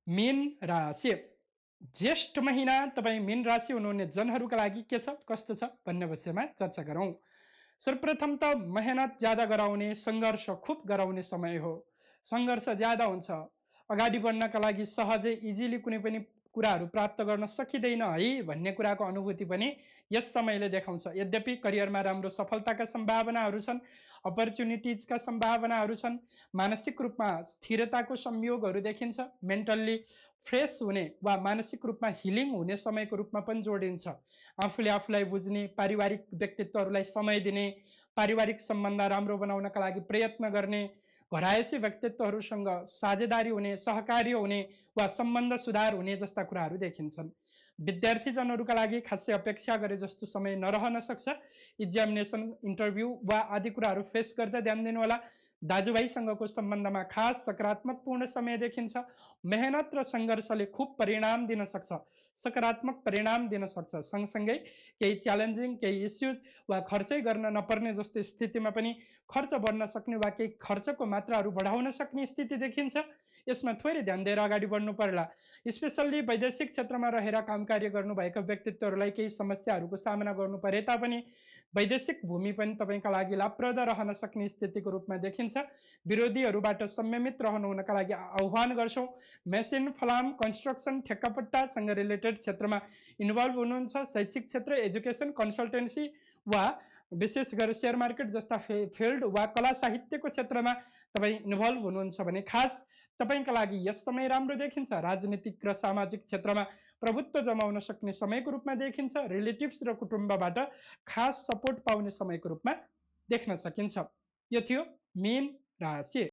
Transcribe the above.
मीन राशि ज्येष्ठ महिना तपाईँ मीन राशि हुनुहुने जनहरूका लागि के छ कस्तो छ भन्ने विषयमा चर्चा गरौँ। सर्वप्रथम त मेहनत ज्यादा गराउने सङ्घर्ष खुब गराउने समय हो। सङ्घर्ष ज्यादा हुन्छ, अगाडि बढ्नका लागि सहजै इजिली कुनै पनि कुराहरू प्राप्त गर्न सकिँदैन है भन्ने कुराको अनुभूति पनि यस समयले देखाउँछ। यद्यपि करियरमा राम्रो सफलताका सम्भावनाहरू छन्, अपर्च्युनिटिजका सम्भावनाहरू छन्, मानसिक रूपमा स्थिरताको संयोगहरू देखिन्छ, मेन्टल्ली फ्रेस हुने वा मानसिक रूपमा हिलिङ हुने समयको रूपमा पनि जोडिन्छ। आफूले आफूलाई बुझ्ने, पारिवारिक व्यक्तित्वहरूलाई समय दिने, पारिवारिक सम्बन्ध राम्रो बनाउनका लागि प्रयत्न गर्ने, घरायसी व्यक्तित्वहरूसँग साझेदारी हुने, सहकार्य हुने वा सम्बन्ध सुधार हुने जस्ता कुराहरू देखिन्छन्। विद्यार्थीजनहरूका लागि खासै अपेक्षा गरे जस्तो समय नरहन सक्छ। इक्जामिनेसन, इन्टरभ्यू वा आदि कुराहरू फेस गर्दा ध्यान दिनुहोला। दाजुभाइसँगको सम्बन्धमा खास सकारात्मकपूर्ण समय देखिन्छ। मेहनत र सङ्घर्षले खुब परिणाम दिन सक्छ, सकारात्मक परिणाम दिन सक्छ। सँगसँगै केही च्यालेन्जिङ, केही इस्युज वा खर्चै गर्न नपर्ने जस्तो स्थितिमा पनि खर्च बढ्न सक्ने वा केही खर्चको मात्राहरू बढाउन सक्ने स्थिति देखिन्छ। यसमा थोरै ध्यान दिएर अगाडि बढ्नु पर्ला। स्पेसल्ली वैदेशिक क्षेत्रमा रहेर काम कार्य गर्नुभएका व्यक्तित्वहरूलाई केही समस्याहरूको सामना गर्नु परे तापनि वैदेशिक भूमि पनि तपाईँका लागि लाभप्रद रहन सक्ने स्थितिको रूपमा देखिन्छ। विरोधीहरूबाट संयमित रहनु हुनका लागि आह्वान गर्छौँ। मेसिन, फलाम, कन्स्ट्रक्सन, ठेक्कापट्टासँग रिलेटेड क्षेत्रमा इन्भल्भ हुनुहुन्छ, शैक्षिक क्षेत्र, एजुकेसन, कन्सल्टेन्सी वा विशेष गरेर सेयर मार्केट जस्ता फिल्ड वा कला साहित्यको क्षेत्रमा तपाईँ इन्भल्भ हुनुहुन्छ भने खास तपाईँका लागि यस समय राम्रो देखिन्छ। राजनीतिक र सामाजिक क्षेत्रमा प्रभुत्व जमाउन सक्ने समयको रूपमा देखिन्छ। रिलेटिभ्स र कुटुम्बबाट खास सपोर्ट पाउने समयको रूपमा देख्न सकिन्छ। यो थियो मीन राशि।